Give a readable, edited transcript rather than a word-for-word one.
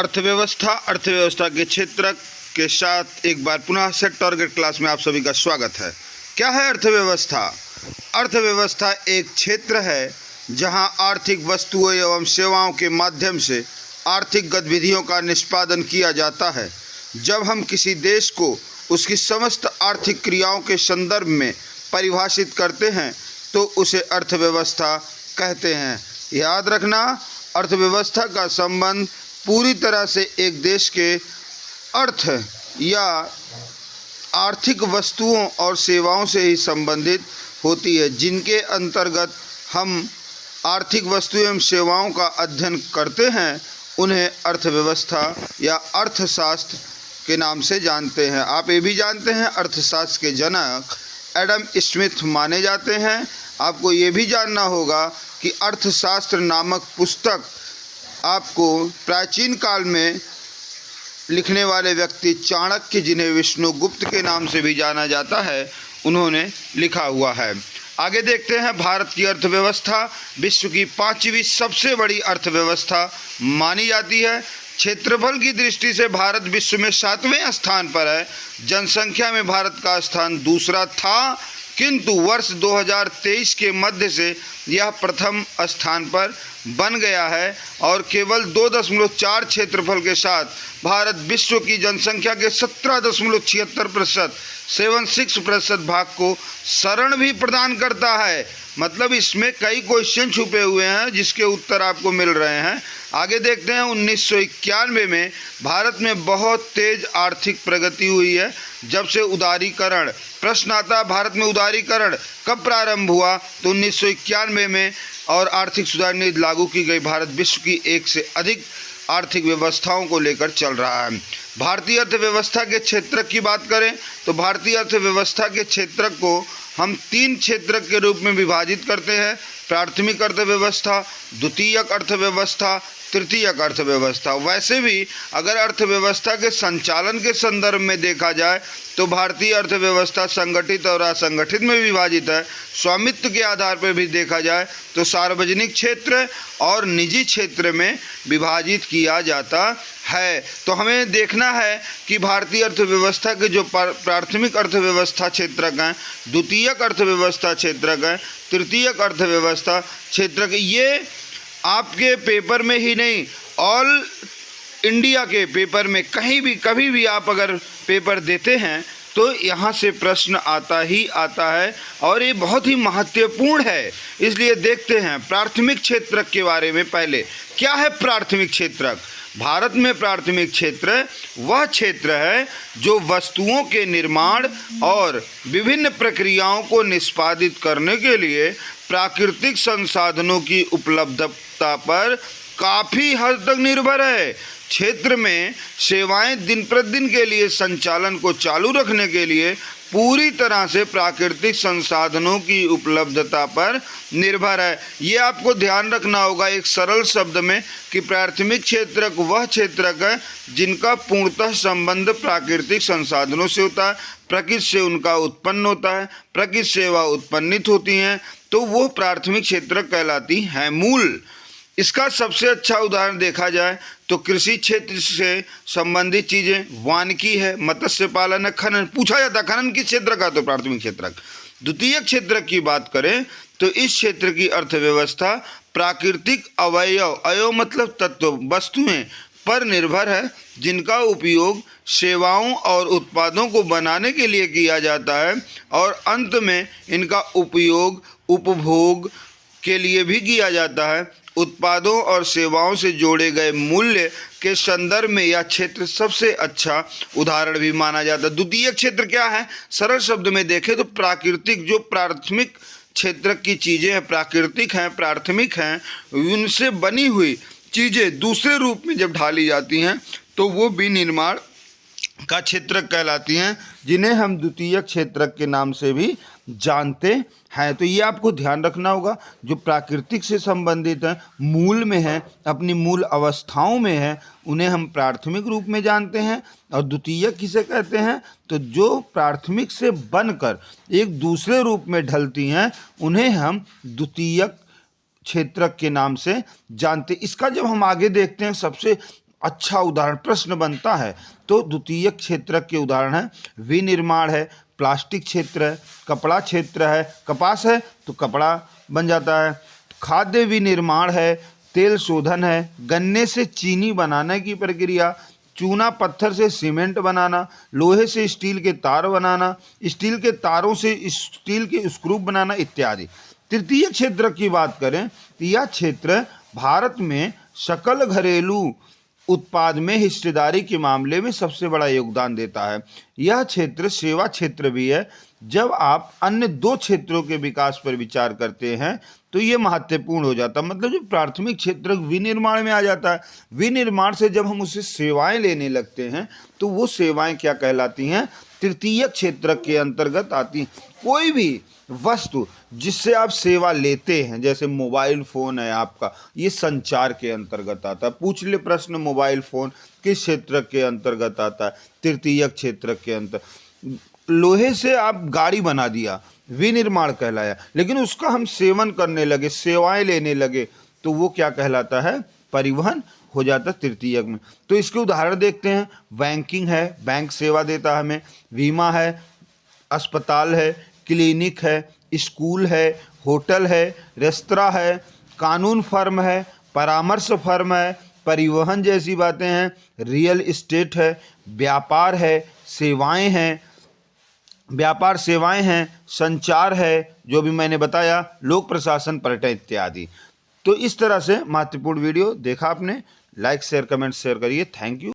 अर्थव्यवस्था के क्षेत्र के साथ एक बार पुनः सेट टारगेट क्लास में आप सभी का स्वागत है। क्या है अर्थव्यवस्था? अर्थव्यवस्था एक क्षेत्र है जहां आर्थिक वस्तुओं एवं सेवाओं के माध्यम से आर्थिक गतिविधियों का निष्पादन किया जाता है। जब हम किसी देश को उसकी समस्त आर्थिक क्रियाओं के संदर्भ में परिभाषित करते हैं तो उसे अर्थव्यवस्था कहते हैं। याद रखना, अर्थव्यवस्था का संबंध पूरी तरह से एक देश के अर्थ या आर्थिक वस्तुओं और सेवाओं से ही संबंधित होती है, जिनके अंतर्गत हम आर्थिक वस्तुओं एवं सेवाओं का अध्ययन करते हैं। उन्हें अर्थव्यवस्था या अर्थशास्त्र के नाम से जानते हैं। आप ये भी जानते हैं अर्थशास्त्र के जनक एडम स्मिथ माने जाते हैं। आपको ये भी जानना होगा कि अर्थशास्त्र नामक पुस्तक आपको प्राचीन काल में लिखने वाले व्यक्ति चाणक्य, जिन्हें विष्णुगुप्त के नाम से भी जाना जाता है, उन्होंने लिखा हुआ है। आगे देखते हैं। भारत की अर्थव्यवस्था विश्व की 5वीं सबसे बड़ी अर्थव्यवस्था मानी जाती है। क्षेत्रफल की दृष्टि से भारत विश्व में 7वें स्थान पर है। जनसंख्या में भारत का स्थान दूसरा था, किंतु वर्ष 2023 के मध्य से यह प्रथम स्थान पर बन गया है और केवल 2.4 क्षेत्रफल के साथ भारत विश्व की जनसंख्या के 17.76% 76% भाग को शरण भी प्रदान करता है। मतलब इसमें कई क्वेश्चन छुपे हुए हैं जिसके उत्तर आपको मिल रहे हैं। आगे देखते हैं। 1991 में भारत में बहुत तेज आर्थिक प्रगति हुई है। जब से उदारीकरण, प्रश्न आता, भारत में उदारीकरण कब प्रारंभ हुआ? तो 1991 में, और आर्थिक सुधार नीति लागू की गई। भारत विश्व की एक से अधिक आर्थिक व्यवस्थाओं को लेकर चल रहा है। भारतीय अर्थव्यवस्था के क्षेत्र की बात करें तो भारतीय अर्थव्यवस्था के क्षेत्र को हम 3 क्षेत्र के रूप में विभाजित करते हैं। प्राथमिक अर्थव्यवस्था, द्वितीयक अर्थव्यवस्था, तृतीयक अर्थव्यवस्था। वैसे भी अगर अर्थव्यवस्था के संचालन के संदर्भ में देखा जाए तो भारतीय अर्थव्यवस्था संगठित और असंगठित में विभाजित है। स्वामित्व के आधार पर भी देखा जाए तो सार्वजनिक क्षेत्र और निजी क्षेत्र में विभाजित किया जाता है। तो हमें देखना है कि भारतीय अर्थव्यवस्था के जो प्राथमिक अर्थव्यवस्था क्षेत्रक हैं, द्वितीयक अर्थव्यवस्था क्षेत्रक हैं, तृतीयक अर्थव्यवस्था क्षेत्रक, ये आपके पेपर में ही नहीं, ऑल इंडिया के पेपर में कहीं भी कभी भी आप अगर पेपर देते हैं तो यहाँ से प्रश्न आता ही आता है और ये बहुत ही महत्वपूर्ण है। इसलिए देखते हैं प्राथमिक क्षेत्रक के बारे में। पहले क्या है प्राथमिक क्षेत्रक? भारत में प्राथमिक क्षेत्र वह क्षेत्र है जो वस्तुओं के निर्माण और विभिन्न प्रक्रियाओं को निष्पादित करने के लिए प्राकृतिक संसाधनों की उपलब्धता पर काफ़ी हद तक निर्भर है। क्षेत्र में सेवाएं दिन प्रतिदिन के लिए संचालन को चालू रखने के लिए पूरी तरह से प्राकृतिक संसाधनों की उपलब्धता पर निर्भर है। ये आपको ध्यान रखना होगा एक सरल शब्द में कि प्राथमिक क्षेत्रक वह क्षेत्रक है जिनका पूर्णतः संबंध प्राकृतिक संसाधनों से होता है, प्रकृति से उनका उत्पन्न होता है, प्रकृति सेवा उत्पन्नित होती हैं, तो वो प्राथमिक क्षेत्रक कहलाती हैं। मूल इसका सबसे अच्छा उदाहरण देखा जाए तो कृषि क्षेत्र से संबंधित चीज़ें, वानिकी है, मत्स्य पालन है, खनन। पूछा जाता खनन किस क्षेत्र का? तो प्राथमिक क्षेत्रक। द्वितीयक क्षेत्र की बात करें तो इस क्षेत्र की अर्थव्यवस्था प्राकृतिक अवयव मतलब तत्व, वस्तुएं पर निर्भर है जिनका उपयोग सेवाओं और उत्पादों को बनाने के लिए किया जाता है और अंत में इनका उपयोग उपभोग के लिए भी किया जाता है। उत्पादों और सेवाओं से जोड़े गए मूल्य के संदर्भ में यह क्षेत्र सबसे अच्छा उदाहरण भी माना जाता है। द्वितीयक क्षेत्र क्या है? सरल शब्द में देखें तो प्राकृतिक, जो प्राथमिक क्षेत्र की चीज़ें हैं, प्राकृतिक हैं, प्राथमिक हैं, उनसे बनी हुई चीज़ें दूसरे रूप में जब ढाली जाती हैं तो वो विनिर्माण का क्षेत्रक कहलाती हैं, जिन्हें हम द्वितीयक क्षेत्रक के नाम से भी जानते हैं। तो ये आपको ध्यान रखना होगा। जो प्राकृतिक से संबंधित हैं, मूल में हैं, अपनी मूल अवस्थाओं में हैं, उन्हें हम प्राथमिक रूप में जानते हैं। और द्वितीयक किसे कहते हैं? तो जो प्राथमिक से बनकर एक दूसरे रूप में ढलती हैं उन्हें हम द्वितीयक क्षेत्रक के नाम से जानते। इसका जब हम आगे देखते हैं, सबसे अच्छा उदाहरण प्रश्न बनता है तो द्वितीयक क्षेत्रक के उदाहरण है विनिर्माण है, प्लास्टिक क्षेत्र है, कपड़ा क्षेत्र है, कपास है तो कपड़ा बन जाता है, खाद्य विनिर्माण है, तेल शोधन है, गन्ने से चीनी बनाने की प्रक्रिया, चूना पत्थर से सीमेंट बनाना, लोहे से स्टील के तार बनाना, स्टील के तारों से स्टील के स्क्रू बनाना इत्यादि। तृतीय क्षेत्र की बात करें तो यह क्षेत्र भारत में सकल घरेलू उत्पाद में हिस्सेदारी के मामले में सबसे बड़ा योगदान देता है। यह क्षेत्र सेवा क्षेत्र भी है। जब आप अन्य दो क्षेत्रों के विकास पर विचार करते हैं तो ये महत्वपूर्ण हो जाता है। मतलब जो प्राथमिक क्षेत्र विनिर्माण में आ जाता है, विनिर्माण से जब हम उससे सेवाएं लेने लगते हैं तो वो सेवाएं क्या कहलाती हैं, तृतीय क्षेत्र के अंतर्गत आती हैं। कोई भी वस्तु जिससे आप सेवा लेते हैं, जैसे मोबाइल फ़ोन है आपका, ये संचार के अंतर्गत आता है। पूछ ले प्रश्न, मोबाइल फ़ोन किस क्षेत्र के अंतर्गत आता है, तृतीय क्षेत्र के अंतर। लोहे से आप गाड़ी बना दिया, विनिर्माण कहलाया, लेकिन उसका हम सेवन करने लगे, सेवाएं लेने लगे, तो वो क्या कहलाता है, परिवहन हो जाता है तृतीयक में। तो इसके उदाहरण देखते हैं। बैंकिंग है, बैंक सेवा देता है हमें, बीमा है, अस्पताल है, क्लिनिक है, स्कूल है, होटल है, रेस्तरां है, कानून फर्म है, परामर्श फर्म है, परिवहन जैसी बातें हैं, रियल एस्टेट है, व्यापार है, सेवाएं हैं, व्यापार सेवाएं हैं, संचार है, जो भी मैंने बताया, लोक प्रशासन, पर्यटन इत्यादि। तो इस तरह से महत्वपूर्ण वीडियो देखा आपने। लाइक शेयर कमेंट शेयर करिए। Thank you.